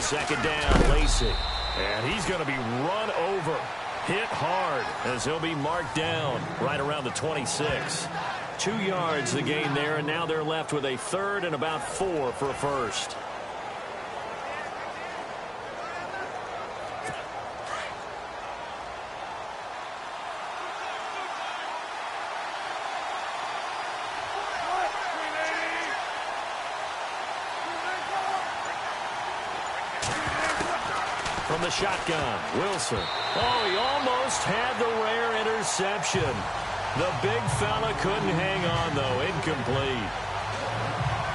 second down, Lacey. And he's going to be run over. Hit hard as he'll be marked down right around the 26. 2 yards the gain there, and now they're left with a third and about 4 for a first. From the shotgun, Wilson. Oh, he almost had the rare interception. The big fella couldn't hang on, though. Incomplete.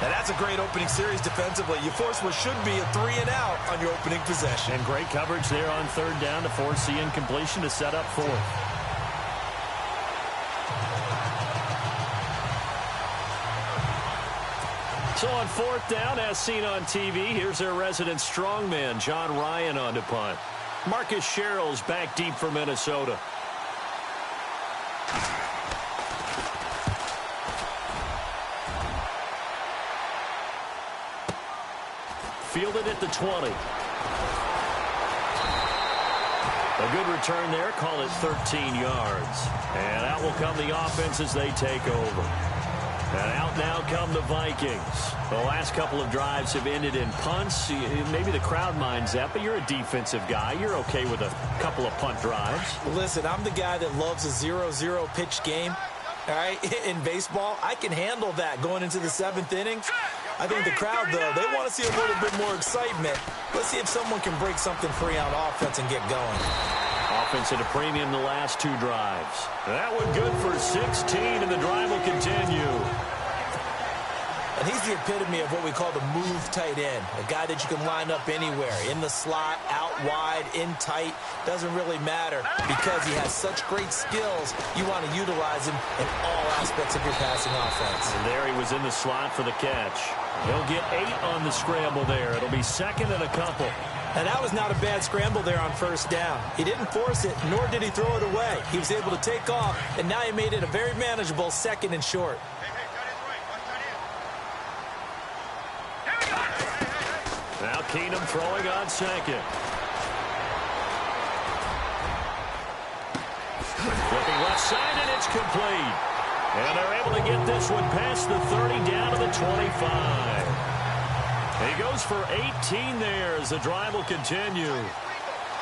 Now, that's a great opening series defensively. You force what should be a 3-and-out on your opening possession. And great coverage there on third down to force the incompletion to set up fourth. So on fourth down, as seen on TV, here's their resident strongman, John Ryan, on to punt. Marcus Sherrill's back deep for Minnesota. Fielded at the 20. A good return there. Call it 13 yards. And out will come the offense as they take over. And out now come the Vikings. The last couple of drives have ended in punts. Maybe the crowd minds that, but you're a defensive guy. You're okay with a couple of punt drives. Listen, I'm the guy that loves a 0-0 pitch game. All right, in baseball, I can handle that going into the 7th inning. I think the crowd, though, they want to see a little bit more excitement. Let's see if someone can break something free on offense and get going. Offense at a premium the last 2 drives. That one good for 16, and the drive will continue. And he's the epitome of what we call the move tight end, a guy that you can line up anywhere, in the slot, out wide, in tight, doesn't really matter because he has such great skills. You want to utilize him in all aspects of your passing offense. And there he was in the slot for the catch. He'll get 8 on the scramble there. It'll be second and a couple. And that was not a bad scramble there on first down. He didn't force it, nor did he throw it away. He was able to take off, and now he made it a very manageable second and short. Now Keenum throwing on second. Flipping left side, and it's complete. And they're able to get this one past the 30 down to the 25. He goes for 18 there as the drive will continue.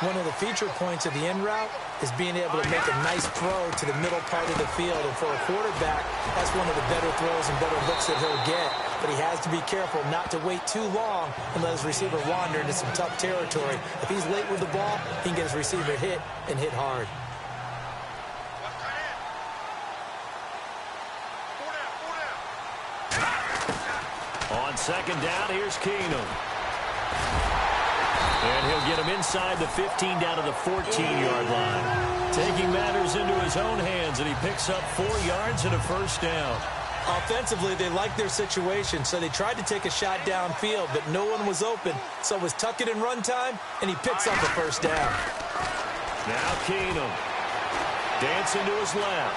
One of the feature points of the end route is being able to make a nice throw to the middle part of the field. And for a quarterback, that's one of the better throws and better looks that he'll get. But he has to be careful not to wait too long and let his receiver wander into some tough territory. If he's late with the ball, he can get his receiver hit and hit hard. On second down, here's Keenum. And he'll get him inside the 15 down to the 14-yard line. Taking matters into his own hands, and he picks up 4 yards and a first down. Offensively, they liked their situation, so they tried to take a shot downfield, but no one was open. So it was tuck it and run time, and he picks up a first down. Now Keenum. Dancing to his left.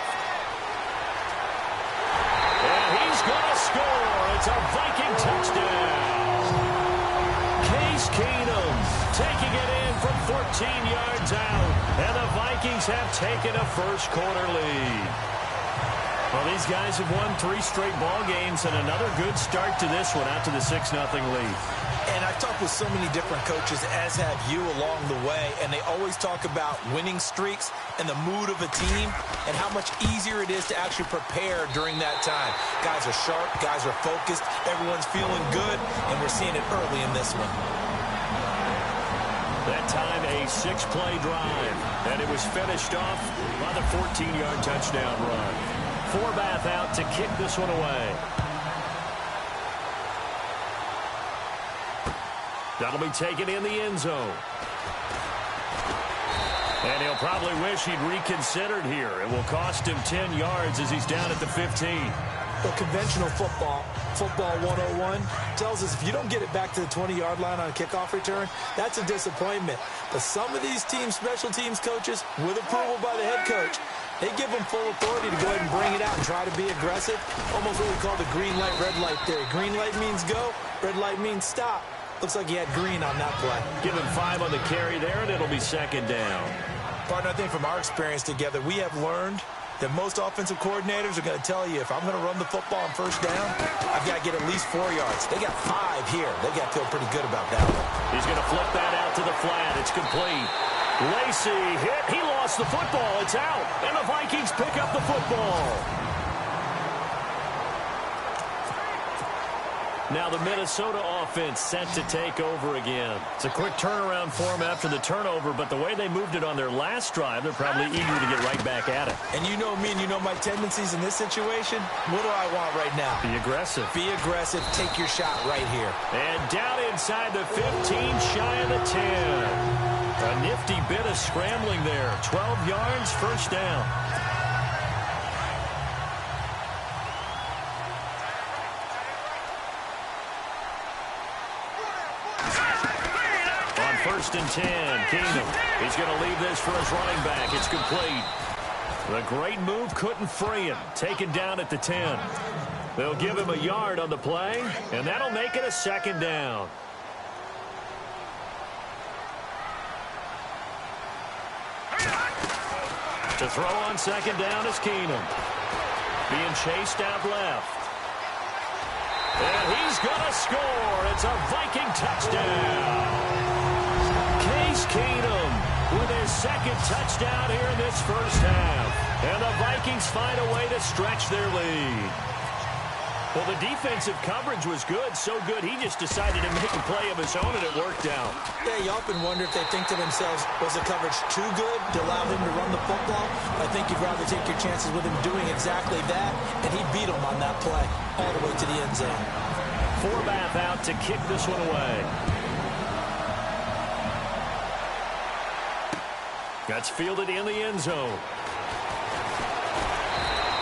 And he's going to score. It's a Viking touchdown. Case Keenum taking it in from 14 yards out. And the Vikings have taken a first quarter lead. Well, these guys have won 3 straight ball games and another good start to this one out to the 6-0 lead. And I've talked with so many different coaches, as have you along the way, and they always talk about winning streaks and the mood of a team and how much easier it is to actually prepare during that time. Guys are sharp, guys are focused, everyone's feeling good, and we're seeing it early in this one. That time a 6-play drive, and it was finished off by the 14-yard touchdown run. Forbath out to kick this one away. That'll be taken in the end zone. And he'll probably wish he'd reconsidered here. It will cost him 10 yards as he's down at the 15. Well, conventional football 101, tells us if you don't get it back to the 20-yard line on a kickoff return, that's a disappointment. But some of these teams, special teams coaches, with approval by the head coach, they give them full authority to go ahead and bring it out and try to be aggressive. Almost what we call the green light, red light theory. Green light means go, red light means stop. Looks like he had green on that play. Give him 5 on the carry there, and it'll be second down. Partner, I think from our experience together, we have learned that most offensive coordinators are going to tell you, if I'm going to run the football on first down, I've got to get at least 4 yards. They got 5 here. They got to feel pretty good about that one. He's going to flip that out to the flat. It's complete. Lacy hit. He lost the football. It's out. And the Vikings pick up the football. Now the Minnesota offense set to take over again. It's a quick turnaround for them after the turnover, but the way they moved it on their last drive, they're probably eager to get right back at it. And you know me and you know my tendencies in this situation. What do I want right now? Be aggressive. Be aggressive. Take your shot right here. And down inside the 15, shy of the 10. A nifty bit of scrambling there. 12 yards, first down. First and 10, Keenum. He's going to leave this for his running back. It's complete. The great move couldn't free him. Taken down at the 10. They'll give him a yard on the play, and that'll make it a second down. To throw on second down is Keenum. Being chased out left. And he's going to score. It's a Viking touchdown. Keenum with his second touchdown here in this first half. And the Vikings find a way to stretch their lead. Well, the defensive coverage was good, so good he just decided to make a play of his own, and it worked out. Yeah, you often wonder if they think to themselves, was the coverage too good to allow him to run the football? I think you'd rather take your chances with him doing exactly that, and he beat him on that play all the way to the end zone. Forbath out to kick this one away. That's fielded in the end zone.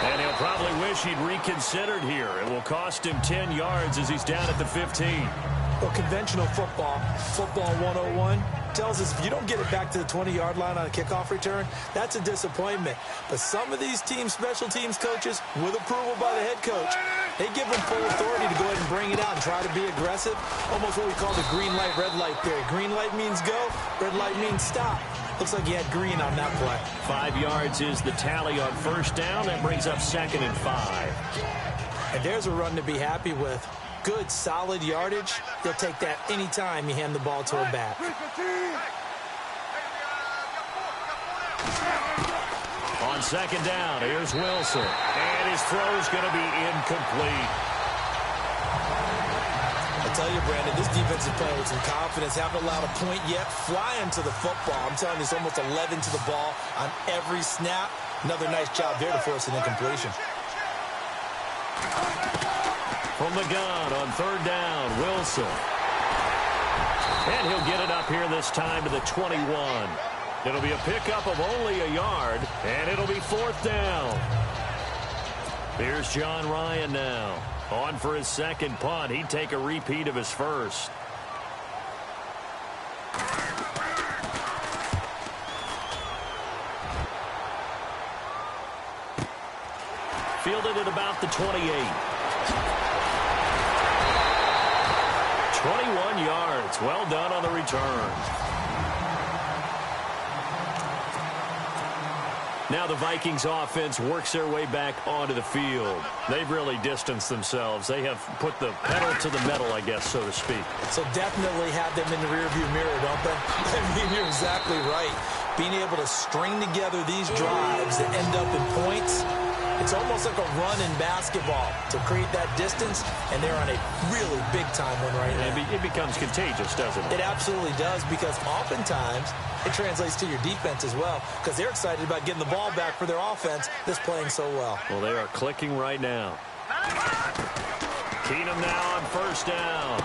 And he'll probably wish he'd reconsidered here. It will cost him 10 yards as he's down at the 15. Well, conventional football 101, tells us if you don't get it back to the 20-yard line on a kickoff return, that's a disappointment. But some of these teams, special teams coaches, with approval by the head coach, they give them full authority to go ahead and bring it out and try to be aggressive. Almost what we call the green light, red light theory. Green light means go, red light means stop. Looks like he had green on that play. 5 yards is the tally on first down. That brings up 2nd and 5. And there's a run to be happy with. Good, solid yardage. He'll take that anytime you hand the ball to a back. On second down, here's Wilson. And his throw's going to be incomplete. I tell you, Brandon, this defense is playing with some confidence. Haven't allowed a point yet. Flying to the football. I'm telling you, it's almost 11 to the ball on every snap. Another nice job there to force an incompletion. From the gun on third down, Wilson. And he'll get it up here this time to the 21. It'll be a pickup of only a yard, and it'll be 4th down. Here's John Ryan now. On for his second punt. He'd take a repeat of his first. Fielded at about the 28. 21 yards. Well done on the return. Now the Vikings offense works their way back onto the field. They've really distanced themselves. They have put the pedal to the metal, I guess, so to speak. So definitely have them in the rearview mirror, don't they? I mean, you're exactly right. Being able to string together these drives that end up in points, it's almost like a run in basketball to create that distance, and they're on a really big-time one right now. It becomes contagious, doesn't it? It absolutely does, because oftentimes it translates to your defense as well, because they're excited about getting the ball back for their offense that's playing so well. Well, they are clicking right now. Keenum now on first down.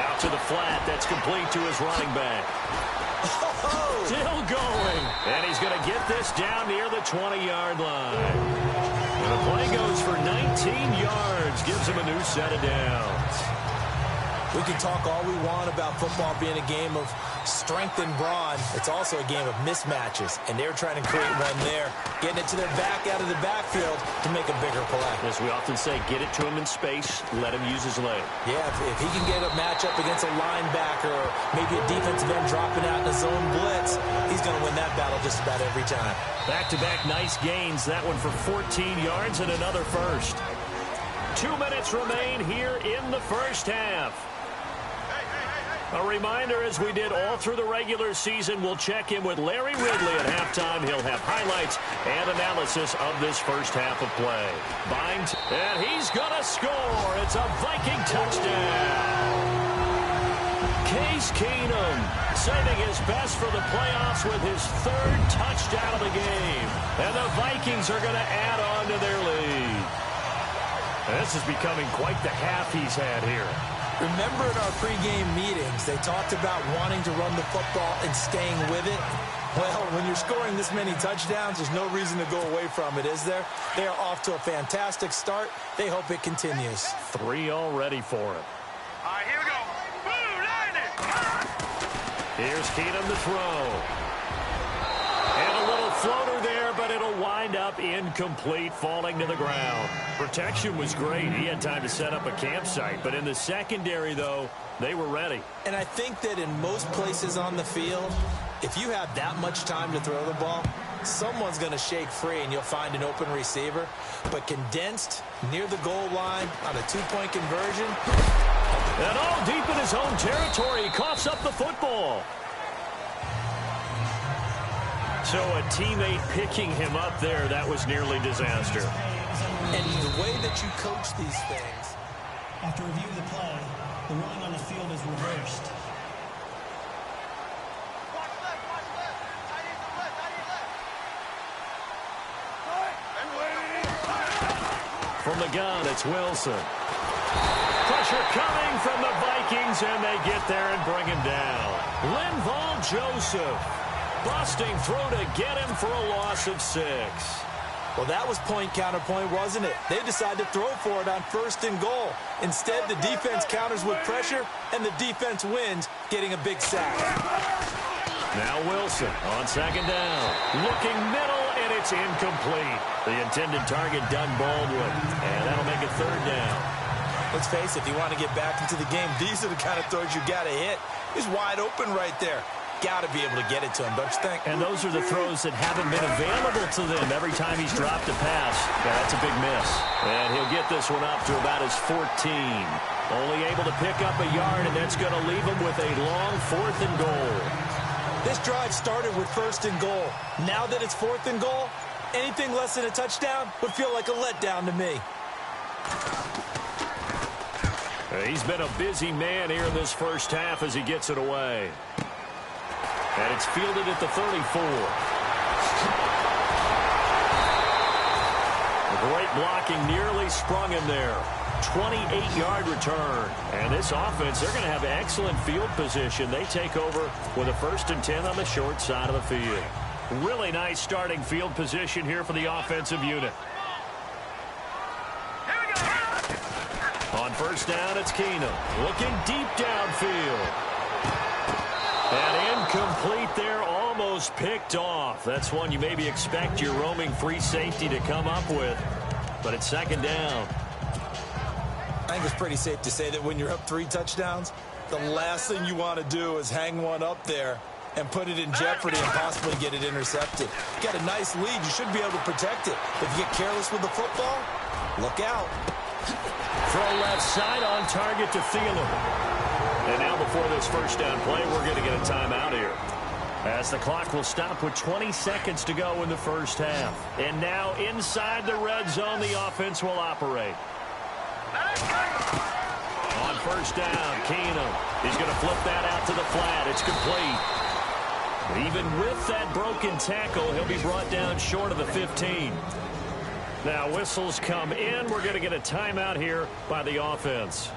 Out to the flat. That's complete to his running back. Oh! Still going. And he's going to get this down near the 20-yard line. And the play goes for 19 yards. Gives him a new set of downs. We can talk all we want about football being a game of strength and brawn. It's also a game of mismatches, and they're trying to create one there, getting it to their back out of the backfield to make a bigger play. As we often say, get it to him in space, let him use his leg. Yeah, if he can get a matchup against a linebacker or maybe a defensive end dropping out in a zone blitz, he's going to win that battle just about every time. Back-to-back nice gains. That one for 14 yards and another first. 2 minutes remain here in the first half. A reminder, as we did all through the regular season, we'll check in with Larry Ridley at halftime. He'll have highlights and analysis of this first half of play. And he's going to score. It's a Viking touchdown. Case Keenum saving his best for the playoffs with his third touchdown of the game. And the Vikings are going to add on to their lead. This is becoming quite the half he's had here. Remember in our pregame meetings, they talked about wanting to run the football and staying with it. Well, when you're scoring this many touchdowns, there's no reason to go away from it, is there? They are off to a fantastic start. They hope it continues. 3 already for him. All right, here we go. Boom, line it. Here's Keenum to throw. And a little floater there, but it'll wind up incomplete, falling to the ground. Protection was great. He had time to set up a campsite. But in the secondary, though, they were ready. And I think that in most places on the field, if you have that much time to throw the ball, someone's going to shake free and you'll find an open receiver. But condensed near the goal line on a two-point conversion. And all deep in his own territory, he coughs up the football. So a teammate picking him up there, that was nearly disaster. And the way that you coach these things. After review of the play, the ruling on the field is reversed. Watch left, watch left. I need the left, I need left. From the gun, it's Wilson. Pressure coming from the Vikings, and they get there and bring him down. Linval Joseph. Busting through to get him for a loss of 6. Well, that was point counterpoint, wasn't it? They decided to throw for it on 1st and goal. Instead, the defense counters with pressure, and the defense wins, getting a big sack. Now Wilson on 2nd down. Looking middle, and it's incomplete. The intended target done Baldwin, and that'll make it 3rd down. Let's face it, if you want to get back into the game, these are the kind of throws you got to hit. He's wide open right there. Got to be able to get it to him, don't you think? And those are the throws that haven't been available to them every time he's dropped a pass. Yeah, that's a big miss. And he'll get this one up to about his 14. Only able to pick up a yard, and that's going to leave him with a long 4th and goal. This drive started with 1st and goal. Now that it's 4th and goal, anything less than a touchdown would feel like a letdown to me. He's been a busy man here in this first half as he gets it away. And it's fielded at the 34. Great blocking, nearly sprung him there. 28-yard return. And this offense, they're going to have excellent field position. They take over with a 1st and 10 on the short side of the field. Really nice starting field position here for the offensive unit. On 1st down, it's Keenum. Looking deep downfield. And incomplete there, almost picked off. That's one you maybe expect your roaming free safety to come up with. But it's 2nd down. I think it's pretty safe to say that when you're up 3 touchdowns, the last thing you want to do is hang one up there and put it in jeopardy and possibly get it intercepted. You got a nice lead. You should be able to protect it. If you get careless with the football, look out. Throw left side on target to Thielen. And now before this 1st down play, we're going to get a timeout here. As the clock will stop with 20 seconds to go in the first half. And now inside the red zone, the offense will operate. On 1st down, Keenum. He's going to flip that out to the flat. It's complete. Even with that broken tackle, he'll be brought down short of the 15. Now whistles come in. We're going to get a timeout here by the offense,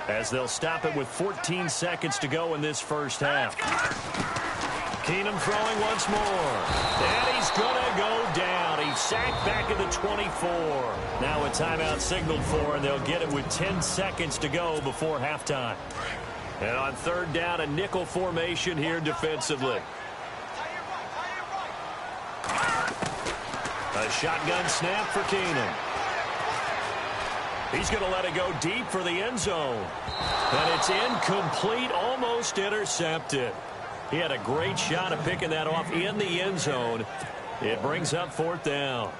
as they'll stop it with 14 seconds to go in this first half. Keenum throwing once more. And he's going to go down. He's sacked back at the 24. Now a timeout signaled for, and they'll get it with 10 seconds to go before halftime. And on third down, a nickel formation here defensively. A shotgun snap for Keenum. He's going to let it go deep for the end zone. And it's incomplete, almost intercepted. He had a great shot at picking that off in the end zone. It brings up fourth down.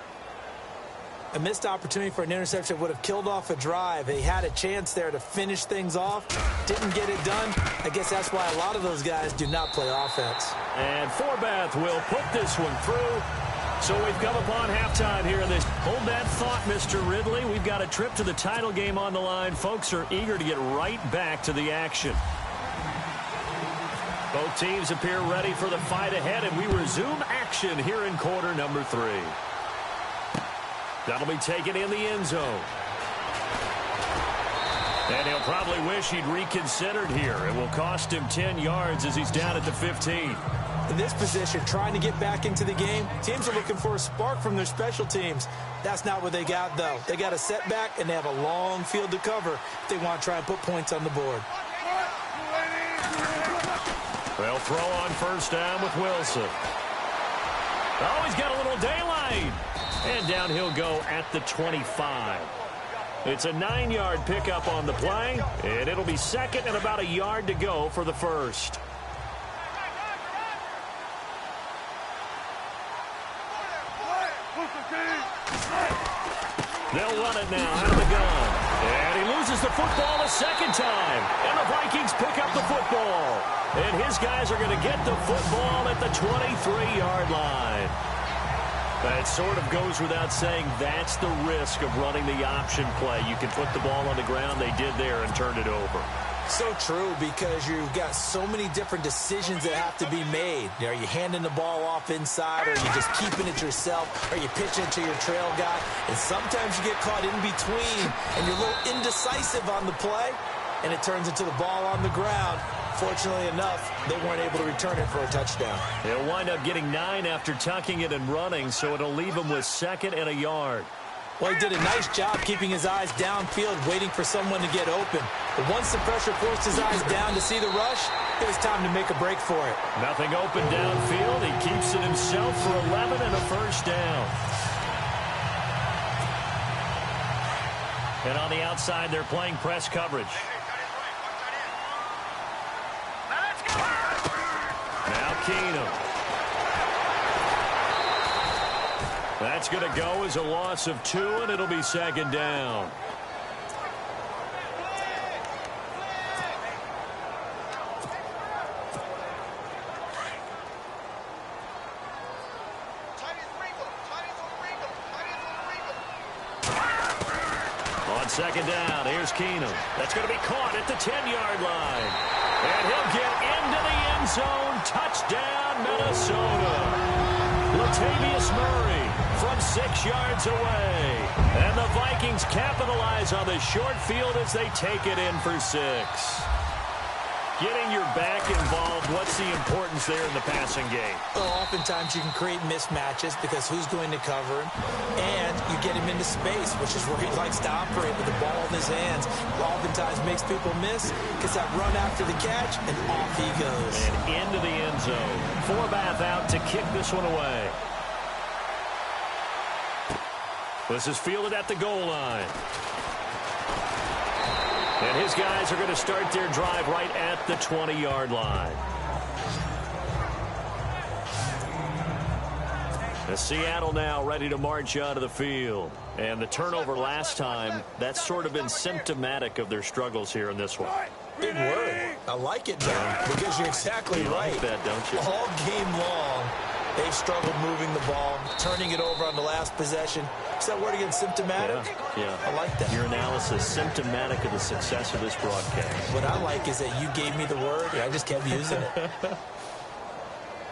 A missed opportunity for an interception would have killed off a drive. He had a chance there to finish things off. Didn't get it done. I guess that's why a lot of those guys do not play offense. And Forbath will put this one through. So we've come upon halftime here in this. Hold that thought, Mr. Ridley. We've got a trip to the title game on the line. Folks are eager to get right back to the action. Both teams appear ready for the fight ahead, and we resume action here in quarter number 3. That'll be taken in the end zone. And he'll probably wish he'd reconsidered here. It will cost him 10 yards as he's down at the 15. In this position, trying to get back into the game, teams are looking for a spark from their special teams. That's not what they got, though. They got a setback, and they have a long field to cover if they want to try and put points on the board. They'll throw on first down with Wilson. Oh, he's got a little daylight. And down he'll go at the 25. It's a 9-yard pickup on the play, and it'll be second and about a yard to go for the first. They'll run it now out of the gun. And he loses the football a second time. And the Vikings pick up the football. And his guys are going to get the football at the 23-yard line. That sort of goes without saying. That's the risk of running the option play. You can put the ball on the ground. They did there and turned it over. So true, because you've got so many different decisions that have to be made. Are you handing the ball off inside, or are you just keeping it yourself? Are you pitching it to your trail guy? And sometimes you get caught in between, and you're a little indecisive on the play, and it turns into the ball on the ground. Fortunately enough, they weren't able to return it for a touchdown. They'll wind up getting 9 after tucking it and running, so it'll leave them with second and a yard. Well, he did a nice job keeping his eyes downfield, waiting for someone to get open. But once the pressure forced his eyes down to see the rush, it was time to make a break for it. Nothing open downfield. He keeps it himself for 11 and a first down. And on the outside, they're playing press coverage. Now Keenum. That's going to go as a loss of 2, and it'll be second down. On second down, here's Keenum. That's going to be caught at the 10-yard line. And he'll get into the end zone. Touchdown, Minnesota. Latavius Murray from 6 yards away. And the Vikings capitalize on the short field as they take it in for 6. Getting your back involved, what's the importance there in the passing game? Well, oftentimes you can create mismatches because who's going to cover him? And you get him into space, which is where he likes to operate with the ball in his hands. Oftentimes makes people miss, gets that run after the catch, and off he goes. And into the end zone. Forbath out to kick this one away. This is fielded at the goal line. And his guys are going to start their drive right at the 20-yard line. And Seattle now ready to march out of the field. And the turnover last time, that's sort of been symptomatic of their struggles here in this one. Big word. I like it, John, because you're exactly right. You like that, don't you? All game long, they've struggled moving the ball, turning it over on the last possession. Is that word again, symptomatic? Yeah. I like that. Your analysis, symptomatic of the success of this broadcast. What I like is that you gave me the word, and I just kept using it.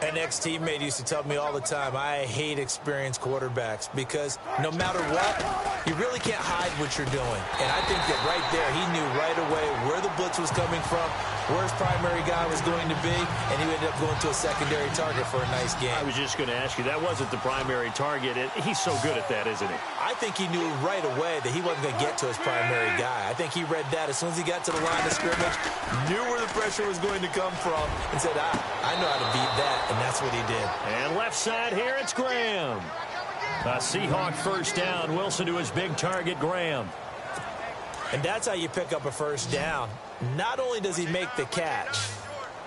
An ex-teammate used to tell me all the time, I hate experienced quarterbacks because no matter what, you really can't hide what you're doing. And I think that right there, he knew right away where the blitz was coming from, where his primary guy was going to be, and he ended up going to a secondary target for a nice game. I was just going to ask you, that wasn't the primary target. He's so good at that, isn't he? I think he knew right away that he wasn't going to get to his primary guy. I think he read that as soon as he got to the line of scrimmage, knew where the pressure was going to come from, and said, I know how to beat that, and that's what he did. And left side here, it's Graham. A Seahawk first down. Wilson to his big target, Graham. And that's how you pick up a first down. Not only does he make the catch,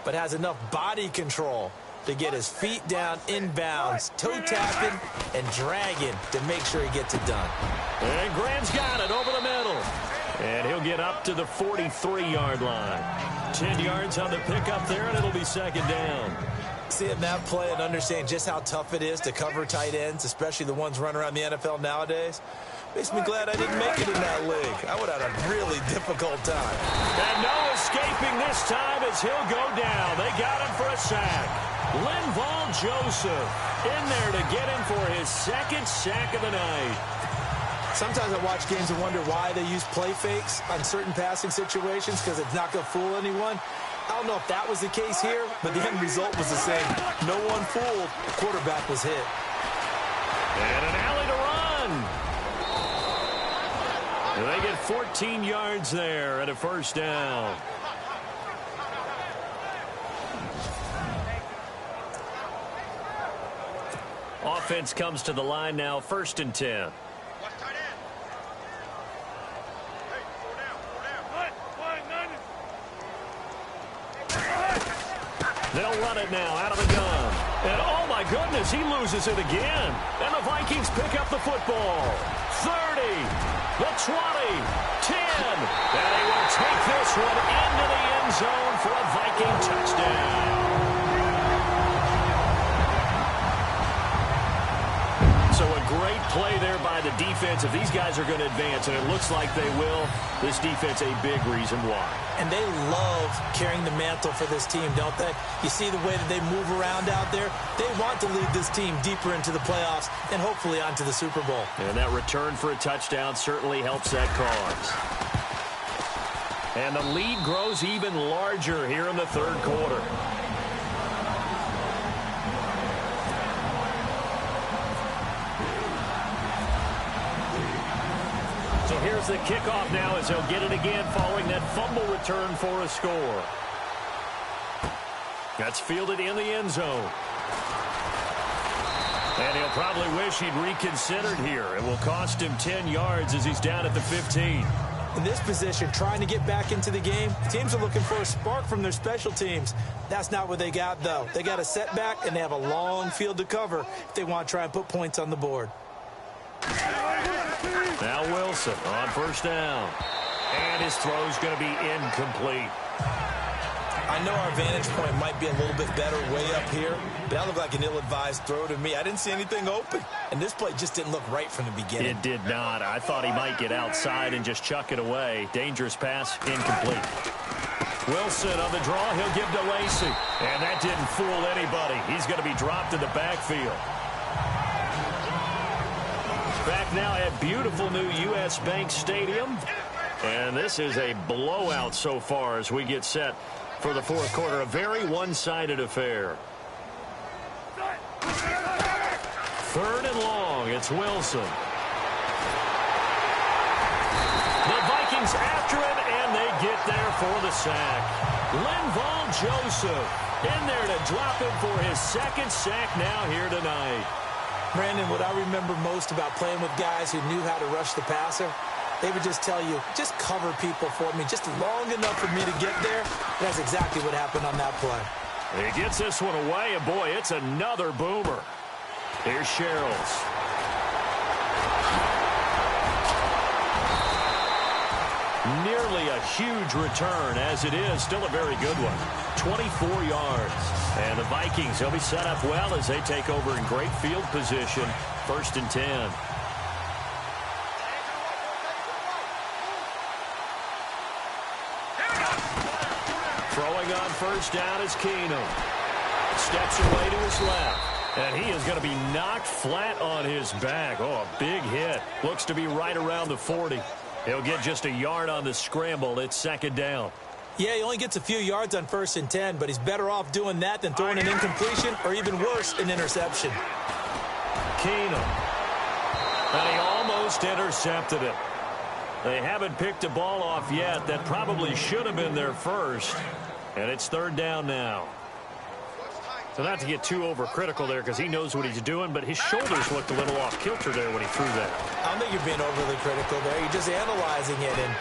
but has enough body control to get his feet down inbounds, toe tapping and dragging to make sure he gets it done. And Graham's got it over the middle. And he'll get up to the 43-yard line. 10 yards on the pickup there, and it'll be second down. Seeing that play and understanding just how tough it is to cover tight ends, especially the ones running around the NFL nowadays, makes me glad I didn't make it in that league. I would have had a really difficult time. And no escaping this time as he'll go down. They got him for a sack. Linval Joseph in there to get him for his second sack of the night. Sometimes I watch games and wonder why they use play fakes on certain passing situations because it's not going to fool anyone. I don't know if that was the case here, but the end result was the same. No one fooled. The quarterback was hit. And an alley to run. And they get 14 yards there and a first down. Offense comes to the line now, 1st and 10. They'll run it now out of the gun. And oh my goodness, he loses it again. And the Vikings pick up the football. 30, the 20, 10. And they will take this one into the end zone for a Viking touchdown. So a great play there by the defense. If these guys are going to advance, and it looks like they will, this defense a big reason why. And they love carrying the mantle for this team, don't they? You see the way that they move around out there? They want to lead this team deeper into the playoffs and hopefully onto the Super Bowl. And that return for a touchdown certainly helps that cause. And the lead grows even larger here in the third quarter. So here's the kickoff now as he'll get it again following that fumble return for a score. That's fielded in the end zone. And he'll probably wish he'd reconsidered here. It will cost him 10 yards as he's down at the 15. In this position, trying to get back into the game, teams are looking for a spark from their special teams. That's not what they got, though. They got a setback, and they have a long field to cover if they want to try and put points on the board. Now Wilson on first down. And his throw's going to be incomplete. I know our vantage point might be a little bit better way up here, but that looked like an ill-advised throw to me. I didn't see anything open, and this play just didn't look right from the beginning. It did not. I thought he might get outside and just chuck it away. Dangerous pass, incomplete. Wilson on the draw. He'll give to Lacey. And that didn't fool anybody. He's going to be dropped in the backfield. Back now at beautiful new U.S. Bank Stadium. And this is a blowout so far as we get set for the fourth quarter. A very one-sided affair. 3rd and long. It's Wilson. The Vikings after him, and they get there for the sack. Linval Joseph in there to drop him for his second sack now here tonight. Brandon, what I remember most about playing with guys who knew how to rush the passer, they would just tell you, just cover people for me, just long enough for me to get there. That's exactly what happened on that play. He gets this one away, and boy, it's another boomer. Here's Sherrills. Nearly a huge return, as it is still a very good one. 24 yards. And the Vikings, they'll be set up well as they take over in great field position. 1st and 10. Throwing on first down is Keenum. steps away to his left. And he is going to be knocked flat on his back. Oh, a big hit. Looks to be right around the 40. He'll get just a yard on the scramble. It's second down. Yeah, he only gets a few yards on 1st and 10, but he's better off doing that than throwing an incompletion or even worse, an interception. Keenum. And he almost intercepted it. They haven't picked a ball off yet. That probably should have been their first. And it's 3rd down now. So not to get too overcritical there because he knows what he's doing, but his shoulders looked a little off kilter there when he threw that. I don't think you're being overly critical there. You're just analyzing it, and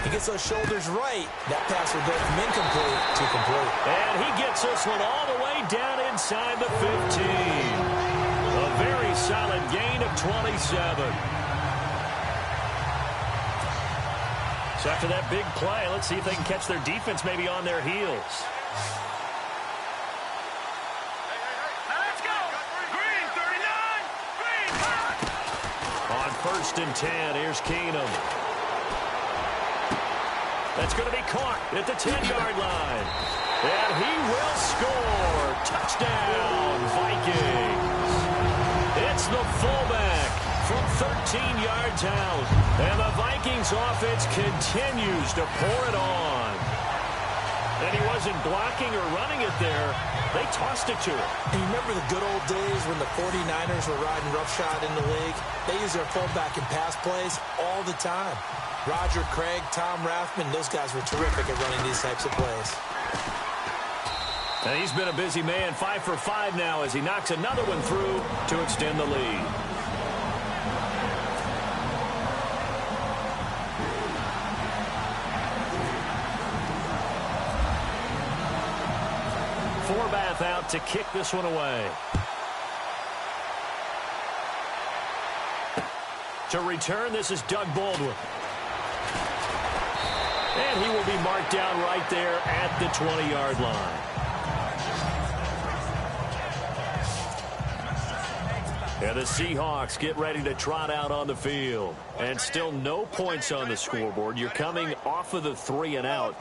he gets those shoulders right. That pass will go from incomplete to complete. And he gets this one all the way down inside the 15. A very solid gain of 27. So after that big play, let's see if they can catch their defense maybe on their heels. Let's go. Green, 39. Green. On 1st and 10, here's Keenum. That's going to be caught at the 10-yard line. And he will score. Touchdown, Vikings. It's the fullback from 13 yards out. And the Vikings offense continues to pour it on. And he wasn't blocking or running it there. They tossed it to him. And you remember the good old days when the 49ers were riding roughshod in the league? They used their fullback in pass plays all the time. Roger Craig, Tom Rathman, those guys were terrific at running these types of plays. And he's been a busy man, 5 for 5 now as he knocks another one through to extend the lead. Forbath out to kick this one away. To return, this is Doug Baldwin. And he will be marked down right there at the 20-yard line. And the Seahawks get ready to trot out on the field. And still no points on the scoreboard. You're coming off of the 3 and out.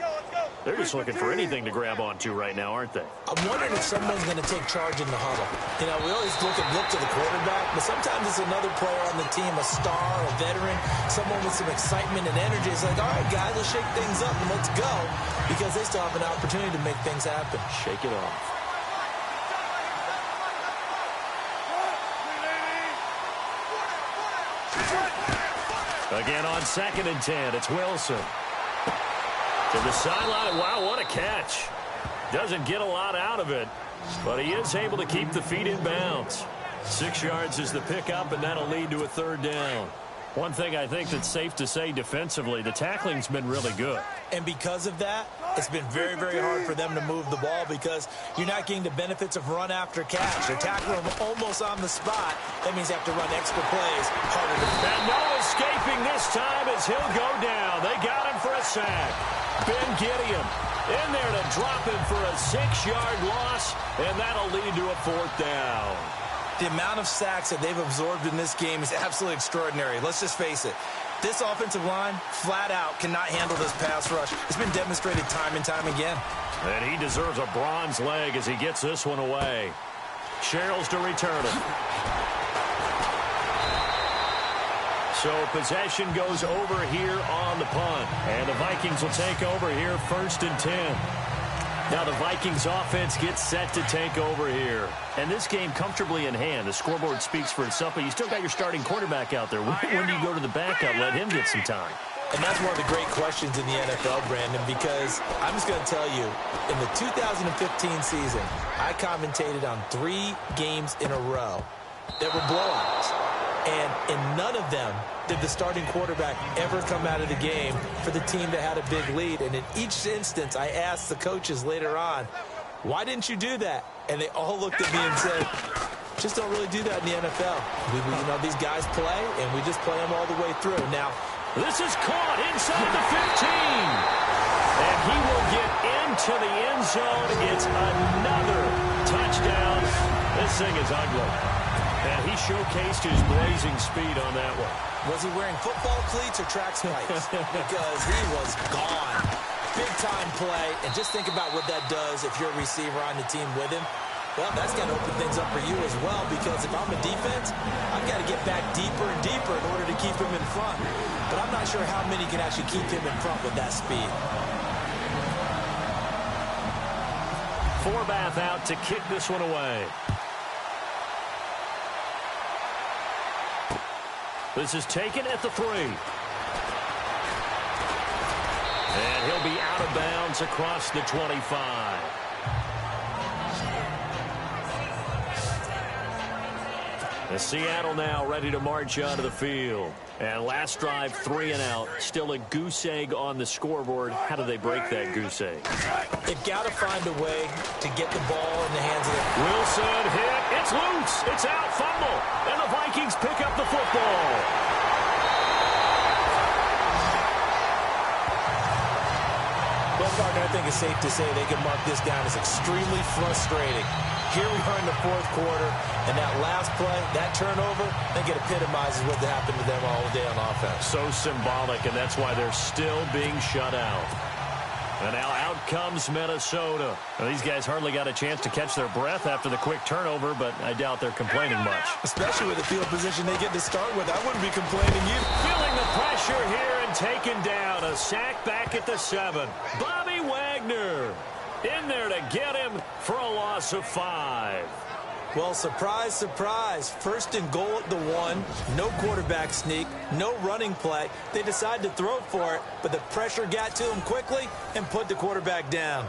They're just looking for anything to grab onto right now, aren't they? I'm wondering if someone's going to take charge in the huddle. You know, we always look to the quarterback, but sometimes it's another player on the team, a star, a veteran, someone with some excitement and energy. It's like, all right, guys, let's shake things up and let's go, because they still have an opportunity to make things happen. Shake it off. Again on 2nd and 10, it's Wilson. To the sideline. Wow, what a catch. Doesn't get a lot out of it, but he is able to keep the feet in bounds. 6 yards is the pickup, and that'll lead to a 3rd down. One thing I think that's safe to say defensively, the tackling's been really good. And because of that, it's been very, very hard for them to move the ball because you're not getting the benefits of run after catch. They're tackling them almost on the spot. That means they have to run extra plays harder to do. And no escaping this time as he'll go down. They got him for a sack. Ben Gideon in there to drop him for a 6-yard loss, and that'll lead to a 4th down. The amount of sacks that they've absorbed in this game is absolutely extraordinary. Let's just face it. This offensive line, flat out, cannot handle this pass rush. It's been demonstrated time and time again. And he deserves a bronze leg as he gets this one away. Sherrills to return it. So possession goes over here on the punt. And the Vikings will take over here 1st and 10. Now the Vikings offense gets set to take over here. And this game comfortably in hand. The scoreboard speaks for itself, but you still got your starting quarterback out there. When do you go to the backup? Let him get some time. And that's one of the great questions in the NFL, Brandon, because I'm just going to tell you, in the 2015 season, I commentated on 3 games in a row that were blowouts. And in none of them did the starting quarterback ever come out of the game for the team that had a big lead. And in each instance, I asked the coaches later on, why didn't you do that? And they all looked at me and said, just don't really do that in the NFL. You know, these guys play, and we just play them all the way through. Now, this is caught inside the 15. And he will get into the end zone. It's another touchdown. This thing is ugly. And he showcased his blazing speed on that one. Was he wearing football cleats or track spikes? Because he was gone. Big-time play. And just think about what that does if you're a receiver on the team with him. Well, that's got to open things up for you as well, because if I'm a defense, I've got to get back deeper and deeper in order to keep him in front. But I'm not sure how many can actually keep him in front with that speed. Forbath out to kick this one away. This is taken at the 3. And he'll be out of bounds across the 25. And Seattle now ready to march onto the field. And last drive, 3 and out. Still a goose egg on the scoreboard. How do they break that goose egg? They've got to find a way to get the ball in the hands of the... Wilson hit. It's loose. It's out. Fumble. And the Vikings pick up the football. Well, partner, I think it's safe to say they can mark this down as extremely frustrating. Here we are in the fourth quarter, and that last play, that turnover, I think it epitomizes what happened to them all day on offense. So symbolic, and that's why they're still being shut out. And now out comes Minnesota. Now, these guys hardly got a chance to catch their breath after the quick turnover, but I doubt they're complaining much. Especially with the field position they get to start with. I wouldn't be complaining either. Feeling the pressure here and taken down. A sack back at the 7. Bobby Wagner in there to get him for a loss of 5. Well, surprise, surprise. First and goal at the 1. No quarterback sneak. No running play. They decide to throw for it, but the pressure got to him quickly and put the quarterback down.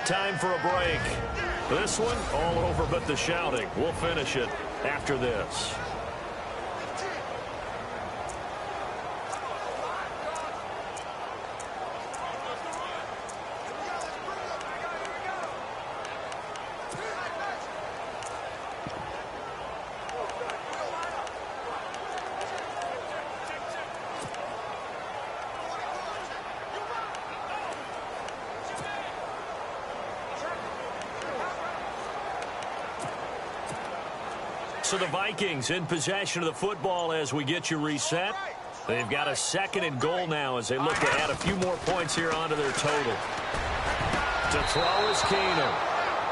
Time for a break. This one all over but the shouting. We'll finish it after this. So the Vikings in possession of the football as we get you reset. They've got a 2nd and goal now as they look to add a few more points here onto their total. To throw is Keenum.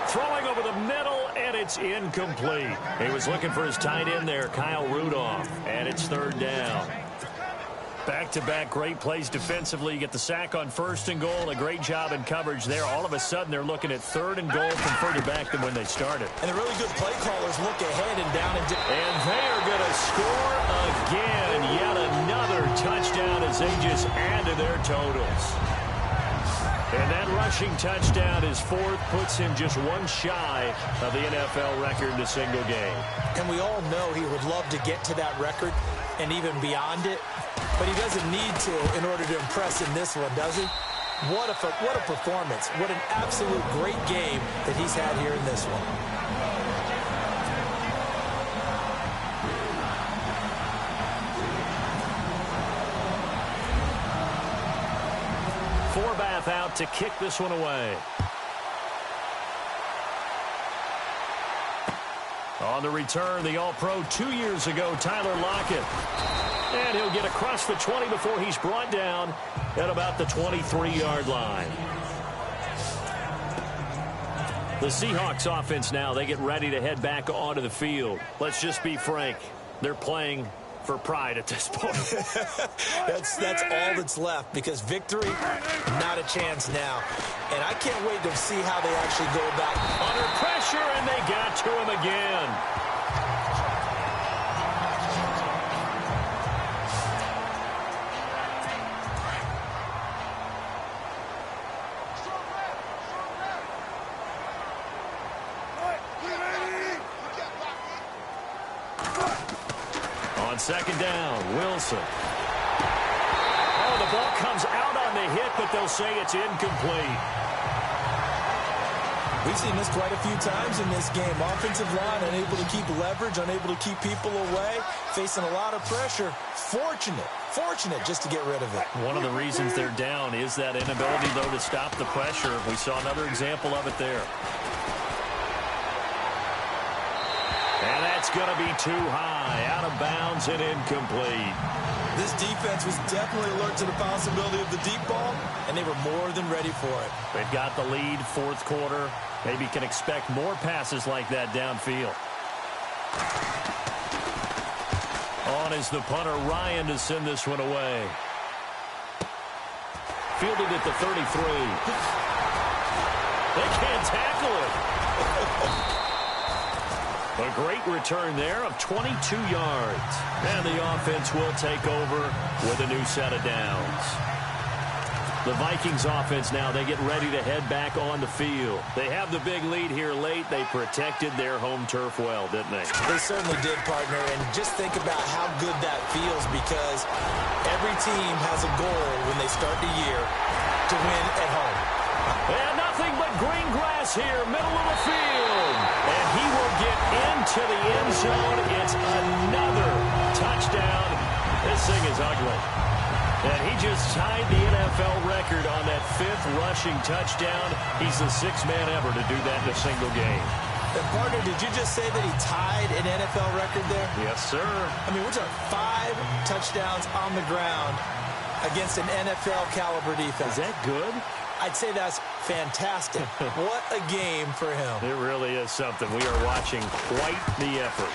Throwing over the middle, and it's incomplete. He was looking for his tight end there, Kyle Rudolph, and it's 3rd down. Back-to-back great plays defensively. You get the sack on 1st and goal. A great job in coverage there. All of a sudden, they're looking at 3rd and goal from further back than when they started. And the really good play callers look ahead and down. And they are going to score again. Yet another touchdown as they just add to their totals. And that rushing touchdown, his 4th, puts him just one shy of the NFL record in a single game. And we all know he would love to get to that record and even beyond it. But he doesn't need to in order to impress in this one, does he? What a performance. What an absolute great game that he's had here in this one. Forbath out to kick this one away. On the return, the All-Pro 2 years ago, Tyler Lockett. And he'll get across the 20 before he's brought down at about the 23-yard line. The Seahawks offense now, they get ready to head back onto the field. Let's just be frank. They're playing for pride at this point. That's all that's left, because victory, not a chance now. And I can't wait to see how they actually go about it. Under pressure, and they got to him again. On 2nd down, Wilson. Oh, the ball comes out on the hit, but they'll say it's incomplete. We've seen this quite a few times in this game. Offensive line unable to keep leverage, unable to keep people away, facing a lot of pressure. Fortunate just to get rid of it. One of the reasons they're down is that inability, though, to stop the pressure. We saw another example of it there. And that's going to be too high, out of bounds and incomplete. This defense was definitely alert to the possibility of the deep ball, and they were more than ready for it. They've got the lead, fourth quarter. Maybe can expect more passes like that downfield. On is the punter, Ryan, to send this one away. Fielded at the 33. They can't tackle it. A great return there of 22 yards. And the offense will take over with a new set of downs. The Vikings offense now, they get ready to head back on the field. They have the big lead here late. They protected their home turf well, didn't they? They certainly did, partner. And just think about how good that feels, because every team has a goal when they start the year to win at home. And nothing but green grass here, middle of the field. And he will get into the end zone. It's another touchdown. This thing is ugly. And he just tied the NFL record on that 5th rushing touchdown. He's the 6th man ever to do that in a single game. And partner, did you just say that he tied an NFL record there? Yes, sir. I mean, we're talking 5 touchdowns on the ground against an NFL caliber defense. Is that good? I'd say that's fantastic. What a game for him. It really is something. We are watching quite the effort.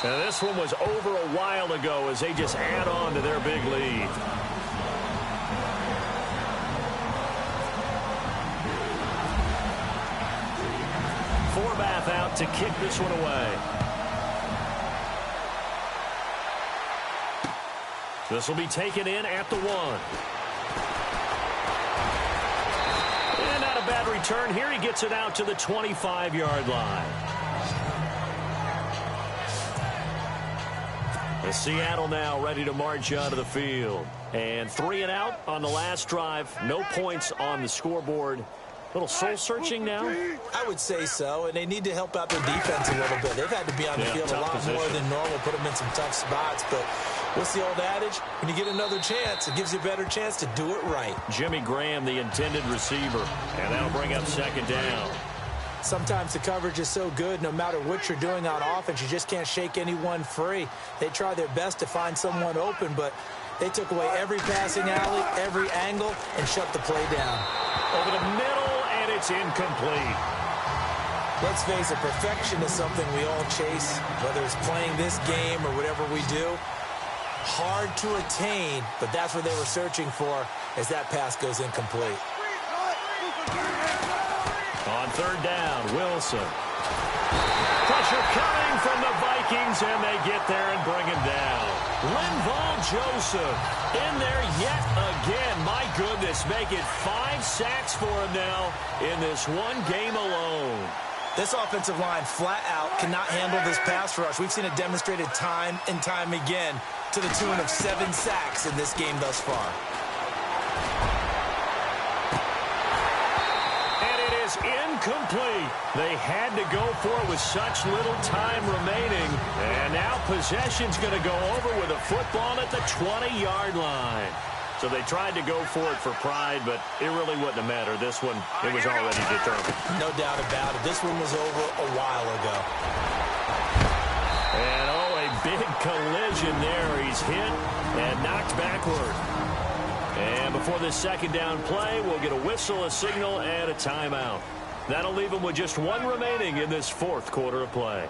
Now, this one was over a while ago as they just add on to their big lead. Forbath out to kick this one away. This will be taken in at the 1. And not a bad return here. He gets it out to the 25-yard line. Seattle now ready to march onto the field. And 3 and out on the last drive. No points on the scoreboard. Little soul-searching now? I would say so, and they need to help out their defense a little bit. They've had to be on the field a lot more than normal, put them in some tough spots. But what's the old adage? When you get another chance, it gives you a better chance to do it right. Jimmy Graham, the intended receiver. And that'll bring up 2nd down. Sometimes the coverage is so good, no matter what you're doing on offense, you just can't shake anyone free. They try their best to find someone open, but they took away every passing alley, every angle, and shut the play down. Over the middle, and it's incomplete. Let's face it, perfection is something we all chase, whether it's playing this game or whatever we do. Hard to attain, but that's what they were searching for as that pass goes incomplete. On 3rd down, Wilson. Pressure coming from the Vikings, and they get there and bring him down. Linval Joseph in there yet again. My goodness, make it 5 sacks for him now in this one game alone. This offensive line flat out cannot handle this pass rush. We've seen it demonstrated time and time again to the tune of 7 sacks in this game thus far. Incomplete. They had to go for it with such little time remaining. And now possession's going to go over with a football at the 20-yard line. So they tried to go for it for pride, but it really wouldn't have mattered. This one, it was already determined. No doubt about it. This one was over a while ago. And, a big collision there. He's hit and knocked backward. And before this 2nd down play, we'll get a whistle, a signal, and a timeout. That'll leave him with just 1 remaining in this 4th quarter of play.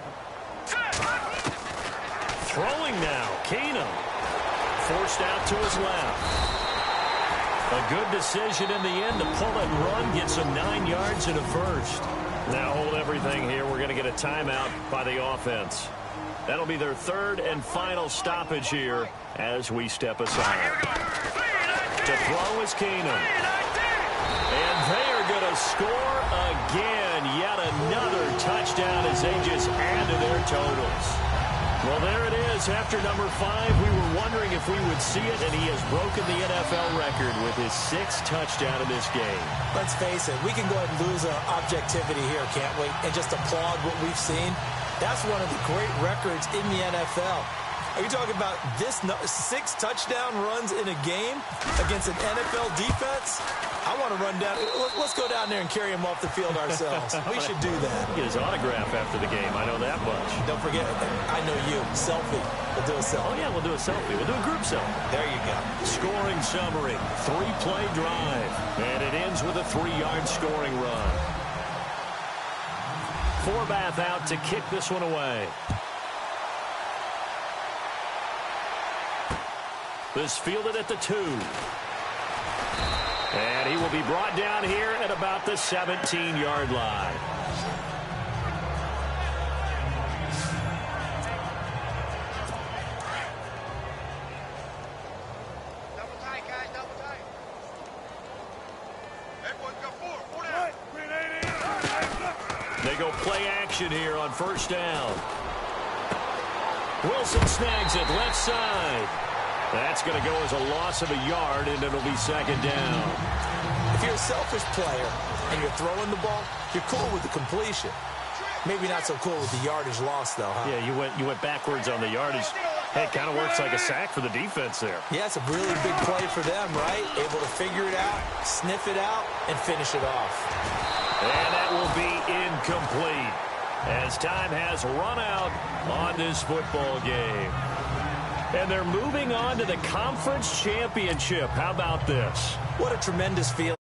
Throwing now, Keenum. Forced out to his left. A good decision in the end to pull and run, get some 9 yards and a first. Now hold everything here. We're going to get a timeout by the offense. That'll be their 3rd and final stoppage here as we step aside. To throw is Keenum. And they are going to score again. Yet another touchdown as they just add to their totals. Well, there it is. After number 5, we were wondering if we would see it, and he has broken the NFL record with his 6th touchdown in this game. Let's face it, we can go ahead and lose our objectivity here, can't we? And just applaud what we've seen. That's one of the great records in the NFL. Are you talking about this 6 touchdown runs in a game against an NFL defense? I want to run down. Let's go down there and carry him off the field ourselves. We should do that. Get his autograph after the game. I know that much. Don't forget, I know you. Selfie. We'll do a selfie. Oh, yeah, we'll do a selfie. We'll do a group selfie. There you go. Scoring summary. 3-play drive. And it ends with a 3-yard scoring run. Forbath out to kick this one away. This fielded at the 2. And he will be brought down here at about the 17-yard line. Double tight, guys, double tight. That boy's got 4 down. They go play action here on first down. Wilson snags it left side. That's going to go as a loss of a yard, and it'll be second down. If you're a selfish player and you're throwing the ball, you're cool with the completion. Maybe not so cool with the yardage loss, though, huh? Yeah, you went backwards on the yardage. Hey, it kind of works like a sack for the defense there. Yeah, it's a really big play for them, right? Able to figure it out, sniff it out, and finish it off. And that will be incomplete as time has run out on this football game. And they're moving on to the conference championship. How about this? What a tremendous feeling.